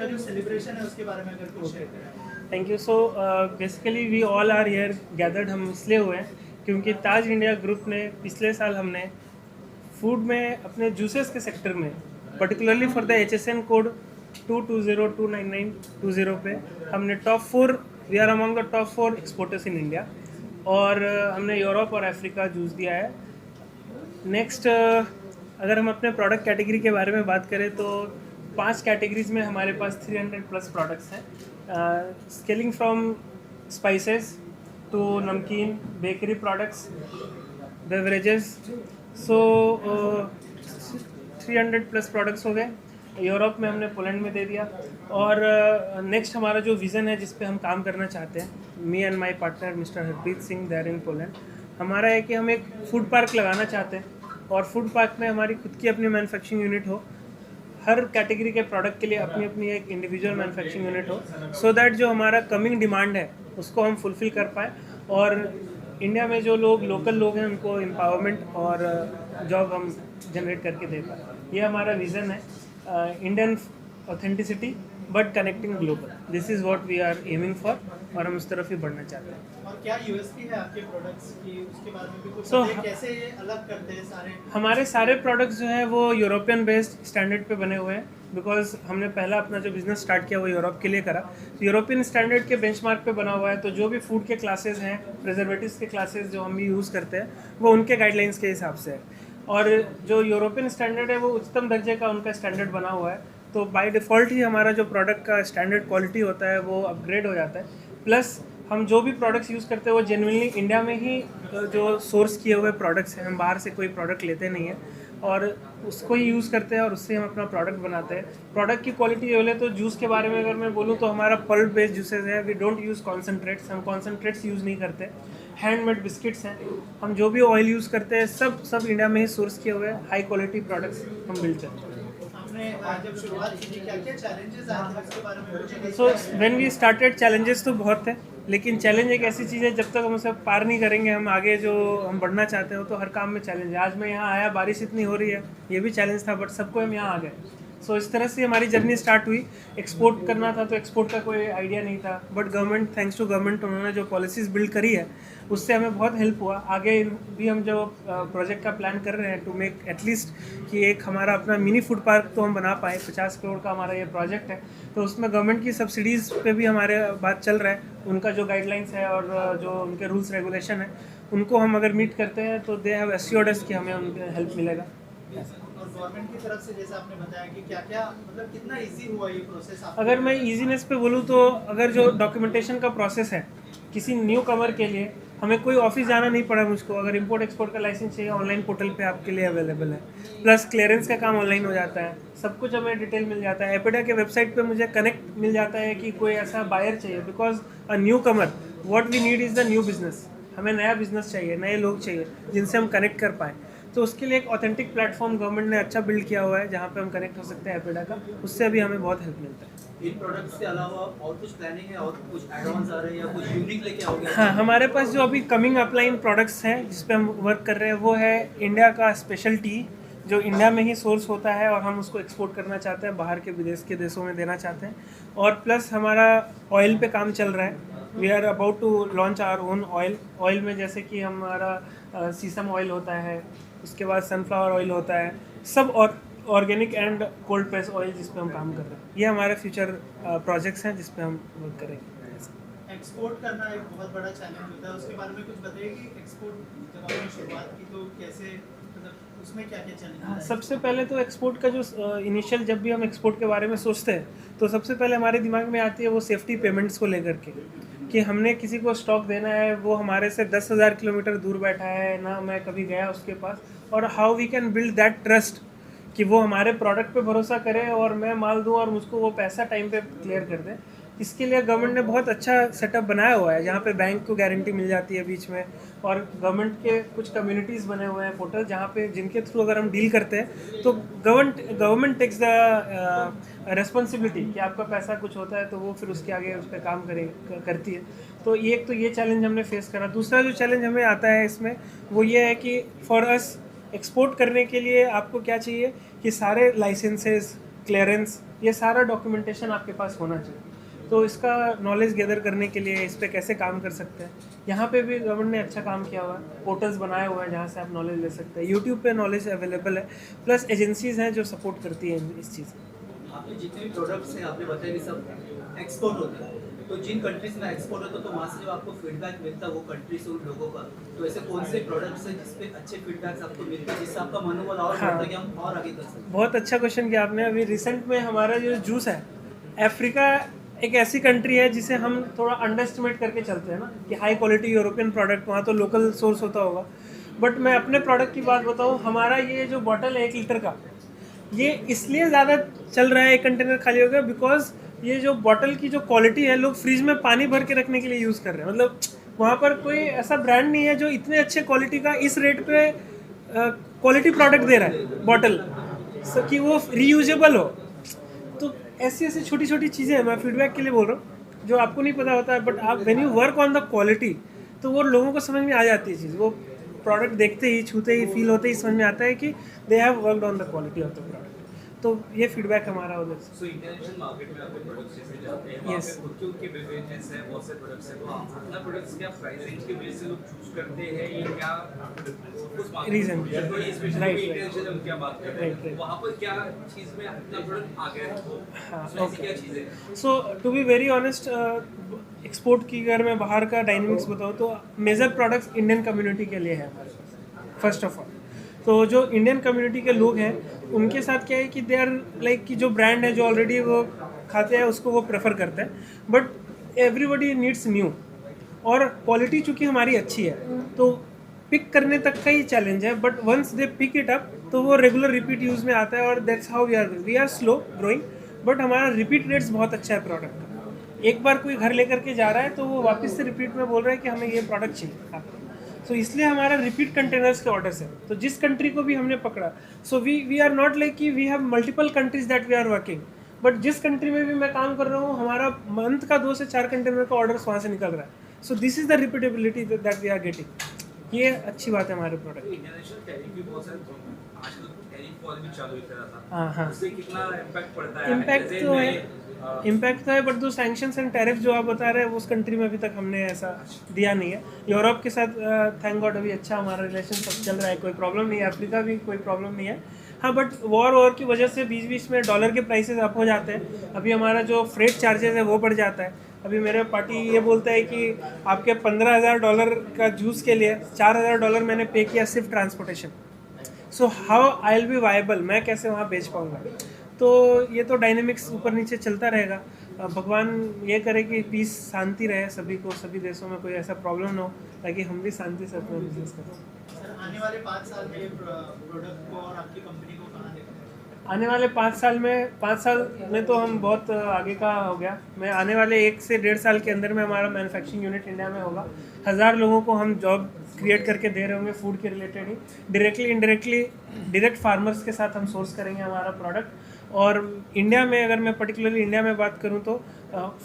का जो सेलिब्रेशन है उसके बारे में अगर कुछ शेयर करें। Thank you. So basically we all are here gathered, हम इसलिए हुए हैं क्योंकि ताज इंडिया ग्रुप ने पिछले साल हमने फूड में अपने जूसेस के सेक्टर में particularly for the HSN code 2202992 पे हमने top 4, we are among the top 4 exporters in India, और हमने यूरोप और अफ्रीका जूस दिया है। नेक्स्ट, अगर हम अपने प्रोडक्ट कैटेगरी के बारे में बात करें तो 5 कैटेगरीज में हमारे पास 300 प्लस प्रोडक्ट्स हैं, स्केलिंग फ्रॉम स्पाइसेस टू नमकीन, बेकरी प्रोडक्ट्स, बेवरेजेस। सो 300 प्लस प्रोडक्ट्स हो गए। यूरोप में हमने पोलैंड में दे दिया। और नेक्स्ट हमारा जो विज़न है जिस पे हम काम करना चाहते हैं, me and my partner mister Harpreet Singh there in Poland, हमारा है कि हम एक फूड पार्क लगाना चाहते हैं और फूड पार्क में हमारी खुद की अपनी मैन्युफैक्चरिंग यूनिट हो, हर कैटेगरी के प्रोडक्ट के लिए अपनी अपनी एक इंडिविजुअल मैन्युफैक्चरिंग यूनिट हो, सो दैट जो हमारा कमिंग डिमांड है उसको हम फुलफ़िल कर पाएँ और इंडिया में जो लोग लोकल लोग हैं उनको एम्पावरमेंट और जॉब हम जनरेट करके दे पाएँ। ये हमारा विज़न है, Indian authenticity but connecting global, this is what we are aiming for, और हम उस तरफ ही बढ़ना चाहते हैं। और क्या यूएसपी है आपके प्रोडक्ट्स की, उसके बारे में भी कुछ So, बताइए, कैसे ये अलग करते हैं सारे। हमारे सारे प्रोडक्ट्स जो हैं वो यूरोपियन बेस्ड स्टैंडर्ड पे बने हुए हैं, बिकॉज हमने पहला अपना जो बिज़नेस स्टार्ट किया वो यूरोप के लिए करा, तो यूरोपियन स्टैंडर्ड के बेंचमार्क पे बना हुआ है। तो जो भी फूड के क्लासेस हैं, प्रिजर्वेटिव्स के क्लासेस जो हम भी यूज़ करते हैं वो उनके गाइडलाइंस के हिसाब से है, और जो यूरोपियन स्टैंडर्ड है वो उच्चतम दर्जे का उनका स्टैंडर्ड बना हुआ है। तो बाय डिफ़ॉल्ट ही हमारा जो प्रोडक्ट का स्टैंडर्ड क्वालिटी होता है वो अपग्रेड हो जाता है। प्लस हम जो भी प्रोडक्ट्स यूज़ करते हैं वो जेन्युइनली इंडिया में ही जो सोर्स किए हुए प्रोडक्ट्स हैं, हम बाहर से कोई प्रोडक्ट लेते नहीं हैं और उसको ही यूज़ करते हैं और उससे हम अपना प्रोडक्ट बनाते हैं। प्रोडक्ट की क्वालिटी बोले तो जूस के बारे में अगर मैं बोलूँ तो हमारा पल्प बेस्ड जूसेस है, वी डोंट यूज़ कॉन्सनट्रेट्स, हम कॉन्सनट्रेट्स यूज़ नहीं करते। हैंडमेड बिस्किट्स हैं, हम जो भी ऑयल यूज़ करते हैं सब इंडिया में ही सोर्स किए हुए हाई क्वालिटी प्रोडक्ट्स हम बिल्ड करते हैं। आपने जब शुरुआत की थी क्या क्या चैलेंजेस आए थे उसके बारे में मुझे। So when we started, challenges तो बहुत थे, लेकिन चैलेंज एक ऐसी चीज़ है जब तक हम उसे पार नहीं करेंगे, हम आगे जो हम बढ़ना चाहते हो तो हर काम में चैलेंज है। आज मैं यहाँ आया, बारिश इतनी हो रही है, ये भी चैलेंज था, बट सबको हम यहाँ आ गए। सो इस तरह से हमारी जर्नी स्टार्ट हुई। एक्सपोर्ट करना था तो एक्सपोर्ट का कोई आइडिया नहीं था, but government, thanks to government, उन्होंने जो पॉलिसीज़ बिल्ड करी है उससे हमें बहुत हेल्प हुआ। आगे भी हम जो प्रोजेक्ट का प्लान कर रहे हैं टू मेक एटलीस्ट कि एक हमारा अपना मिनी फूड पार्क तो हम बना पाए। 50 करोड़ का हमारा ये प्रोजेक्ट है, तो उसमें गवर्नमेंट की सब्सिडीज़ पे भी हमारे बात चल रहा है। उनका जो गाइडलाइंस है और जो उनके रूल्स रेगुलेशन है उनको हम अगर मीट करते हैं तो दे हैव एश्योर्ड अस कि हमें उनके हेल्प मिलेगा। और गवर्नमेंट की तरफ से जैसे आपने बताया कि क्या क्या मतलब कितना इजी हुआ ये प्रोसेस आपको। अगर मैं ईजीनेस पे बोलूँ तो अगर जो डॉक्यूमेंटेशन का प्रोसेस है किसी न्यू कमर के लिए, हमें कोई ऑफिस जाना नहीं पड़ा मुझको। अगर इंपोर्ट एक्सपोर्ट का लाइसेंस चाहिए, ऑनलाइन पोर्टल पे आपके लिए अवेलेबल है। प्लस क्लियरेंस का काम ऑनलाइन हो जाता है, सब कुछ हमें डिटेल मिल जाता है। एपिडा के वेबसाइट पे मुझे कनेक्ट मिल जाता है कि कोई ऐसा बायर चाहिए, because a newcomer, what we need is the new business. हमें नया बिजनेस चाहिए, नए लोग चाहिए जिनसे हम कनेक्ट कर पाएँ। तो उसके लिए एक ऑथेंटिक प्लेटफॉर्म गवर्नमेंट ने अच्छा बिल्ड किया हुआ है जहाँ पे हम कनेक्ट हो सकते हैं एपिडा का, उससे भी हमें बहुत हेल्प मिलता है। इन प्रोडक्ट्स के अलावा और कुछ प्लानिंग है, और कुछ एड-ऑन्स आ रहे हैं या कुछ यूनिक लेके आओगे? हाँ, हमारे पास जो अभी कमिंग अपलाइन प्रोडक्ट्स हैं जिस पे हम वर्क कर रहे हैं वो है इंडिया का स्पेशल टी, जो इंडिया में ही सोर्स होता है और हम उसको एक्सपोर्ट करना चाहते हैं, बाहर के विदेश के देशों में देना चाहते हैं। और प्लस हमारा ऑयल पे काम चल रहा है, we are about to launch our own oil. Oil में जैसे कि हमारा सीसम ऑयल होता है, उसके बाद सनफ्लावर ऑयल होता है, सब और organic and cold press oil जिस पे हम काम कर रहे हैं। ये हमारे फ्यूचर प्रोजेक्ट्स हैं जिस पे हम वर्क करेंगे। एक्सपोर्ट करना एक बहुत बड़ा चैलेंज होता है, उसके बारे में कुछ बताइए कि एक्सपोर्ट जब आपने शुरुआत की तो कैसे, मतलब उसमें क्या क्या चैलेंज। सबसे पहले तो एक्सपोर्ट का जो इनिशियल, जब भी हम एक्सपोर्ट के बारे में सोचते हैं तो सबसे पहले हमारे दिमाग में आती है वो सेफ्टी पेमेंट्स को लेकर के, कि हमने किसी को स्टॉक देना है, वो हमारे से 10,000 किलोमीटर दूर बैठा है ना, मैं कभी गया उसके पास, और how we can build that trust कि वो हमारे प्रोडक्ट पे भरोसा करे और मैं माल दूं और मुझको वो पैसा टाइम पे क्लियर कर दे। इसके लिए गवर्नमेंट ने बहुत अच्छा सेटअप बनाया हुआ है जहाँ पे बैंक को गारंटी मिल जाती है बीच में, और गवर्नमेंट के कुछ कम्युनिटीज़ बने हुए हैं पोर्टल जहाँ पे जिनके थ्रू अगर हम डील करते हैं तो गवर्नमेंट टेक्स द रिस्पॉन्सिबिलिटी कि आपका पैसा कुछ होता है तो वो फिर उसके आगे उस पर काम करती है। तो ये चैलेंज हमने फेस करा। दूसरा जो चैलेंज हमें आता है इसमें वो ये है कि फॉर अस एक्सपोर्ट करने के लिए आपको क्या चाहिए कि सारे लाइसेंसेस, क्लियरेंस ये सारा डॉक्यूमेंटेशन आपके पास होना चाहिए। तो इसका नॉलेज गैदर करने के लिए इस पर कैसे काम कर सकते हैं, यहाँ पे भी गवर्नमेंट ने अच्छा काम किया हुआ है, पोर्टल्स बनाए हुए हैं जहाँ से आप नॉलेज ले सकते हैं। यूट्यूब पे नॉलेज अवेलेबल है, प्लस एजेंसीज हैं जो सपोर्ट करती हैं इस चीज़ को। आपके जितने भी प्रोडक्ट्स हैं आपने बताया कि सब एक्सपोर्ट होते हैं, तो जिन कंट्रीज में एक्सपोर्ट होता है तो वहाँ से जब आपको फीडबैक मिलता है वो कंट्री से उन लोगों का, तो ऐसे कौन से प्रोडक्ट्स हैं जिसपे अच्छे फीडबैक्स आपको मिलते हैं जिससे आपका मनोबल और बढ़ता है कि हम और आगे कर सकते हैं? बहुत अच्छा क्वेश्चन किया आपने। अभी रिसेंट में हमारा जो जूस है, अफ्रीका एक ऐसी कंट्री है जिसे हम थोड़ा अंडर एस्टिमेट करके चलते हैं ना कि हाई क्वालिटी यूरोपियन प्रोडक्ट, वहाँ तो लोकल सोर्स होता होगा। बट मैं अपने प्रोडक्ट की बात बताऊँ, हमारा ये जो बॉटल है 1 लीटर का, ये इसलिए ज़्यादा चल रहा है, एक कंटेनर खाली हो गया, बिकॉज ये जो बॉटल की जो क्वालिटी है, लोग फ्रिज में पानी भर के रखने के लिए यूज़ कर रहे हैं। मतलब वहाँ पर कोई ऐसा ब्रांड नहीं है जो इतने अच्छे क्वालिटी का इस रेट पे क्वालिटी प्रोडक्ट दे रहा है बॉटल, कि वो रीयूजेबल हो। तो ऐसी ऐसी छोटी छोटी चीज़ें हैं, मैं फीडबैक के लिए बोल रहा हूँ, जो आपको नहीं पता होता है, बट आप when you work on the quality तो वो लोगों को समझ में आ जाती है चीज़। वो प्रोडक्ट देखते ही, छूते ही, फील होते ही समझ में आता है कि they have worked on the quality of the product. तो ये फीडबैक हमारा उधर से। सो इंटरनेशनल मार्केट में आपके प्रोडक्ट्स जैसे जाते हैं, वहाँ Yes. पे खुद के उनके बिजनेस है, बहुत से प्रोडक्ट्स हैं, तो अपना प्रोडक्ट्स क्या प्राइसिंग की वजह से लोग चूज करते हैं, ये क्या उस मार्केट Reason. तो ये स्पेशली Right, इंटरनेशनल हम क्या बात कर रहे Right, हैं, right. वहाँ पर क्या चीज़ में अपना प्रोडक्ट आ गया है, हाँ, उसमें ऐसी okay. क्या चीज़ें हैं? So to be very honest, export की अगर मैं बाहर का डायनेमिक्स बताऊँ तो मेजर प्रोडक्ट्स इंडियन कम्युनिटी के लिए है हमारे पास, फर्स्ट ऑफ ऑल। तो जो इंडियन कम्युनिटी के लोग हैं उनके साथ क्या है कि दे आर लाइक कि जो ब्रांड है जो ऑलरेडी वो खाते हैं उसको वो प्रेफर करते हैं, बट एवरीबडी नीड्स न्यू। और क्वालिटी चूँकि हमारी अच्छी है तो पिक करने तक का ही चैलेंज है, but once they pick it up तो वो रेगुलर रिपीट यूज़ में आता है, और that's how we are slow growing, but हमारा रिपीट रेट्स बहुत अच्छा है प्रोडक्ट का। एक बार कोई घर लेकर के जा रहा है तो वो वापस से रिपीट में बोल रहा है कि हमें ये प्रोडक्ट चाहिए आपको। सो इसलिए हमारा रिपीट कंटेनर्स के ऑर्डर्स है। तो जिस कंट्री को भी हमने पकड़ा, so we are not like कि we have multiple countries that we are working, but जिस कंट्री में भी मैं काम कर रहा हूँ हमारा मंथ का 2 से 4 कंटेनर का ऑर्डर्स वहाँ से निकल रहा है। So this is the repeatability that we are getting. ये अच्छी बात है हमारे प्रोडक्ट की। इंटरनेशनल टैरिफ भी बहुत सारे आजकल टैरिफ वॉर भी चालू ही करा था, हाँ हाँ, उससे कितना इम्पैक्ट पड़ता है? इम्पैक्ट जैसे तो है, मैं, इम्पैक्ट तो है, बट जो सैंक्शंस एंड टैरिफ जो आप बता रहे हैं उस कंट्री में अभी तक हमने ऐसा दिया नहीं है। यूरोप के साथ थैंक गॉड अभी अच्छा हमारा रिलेशन सब चल रहा है, कोई प्रॉब्लम नहीं है। अफ्रीका भी कोई प्रॉब्लम नहीं है। हाँ, बट वॉर की वजह से बीच बीच में डॉलर के प्राइसेस अप हो जाते हैं। अभी हमारा जो फ्रेट चार्जेस है वो बढ़ जाता है। अभी मेरे पार्टी ये बोलता है कि आपके $15,000 का जूस के लिए $4,000 मैंने पे किया सिर्फ transportation. So how I will be viable, मैं कैसे वहाँ बेच पाऊँगा? तो ये तो डायनेमिक्स ऊपर नीचे चलता रहेगा। भगवान ये करे कि पीस, शांति रहे सभी को, सभी देशों में कोई ऐसा प्रॉब्लम ना हो, ताकि हम भी शांति से अपना बिजनेस करें। सर, आने वाले 5 साल में प्रोडक्ट को और आपकी कंपनी को कहाँ देखते हैं? आने वाले 5 साल में तो हम बहुत आगे का हो गया। मैं आने वाले 1 से 1.5 साल के अंदर में हमारा मैन्युफैक्चरिंग यूनिट इंडिया में होगा। 1000 लोगों को हम जॉब क्रिएट करके दे रहे होंगे फूड के रिलेटेड ही। डायरेक्टली इनडायरेक्टली डायरेक्ट फार्मर्स के साथ हम सोर्स करेंगे हमारा प्रोडक्ट। और इंडिया में, अगर मैं पर्टिकुलरली इंडिया में बात करूं तो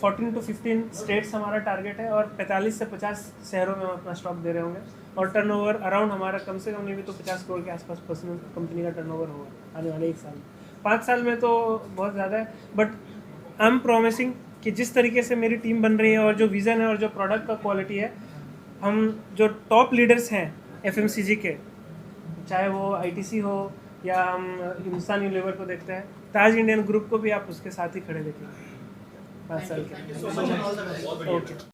14 to 15 स्टेट्स हमारा टारगेट है, और 45 से 50 शहरों में हम अपना स्टॉक दे रहे होंगे। और टर्नओवर अराउंड हमारा कम से कम नहीं भी तो 50 करोड़ के आसपास पर्सनल कंपनी का टर्नओवर होगा आने वाले 1 साल में। 5 साल में तो बहुत ज़्यादा है, बट आई एम प्रॉमिसिंग कि जिस तरीके से मेरी टीम बन रही है और जो विज़न है और जो प्रोडक्ट का क्वालिटी है, हम जो टॉप लीडर्स हैं FMCG के, चाहे वो ITC हो या हम हिंदुस्तान यूनिलीवर को देखते हैं, ताज इंडियन ग्रुप को भी आप उसके साथ ही खड़े देखेंगे 5 साल के। Thank you so much and all the best. Okay.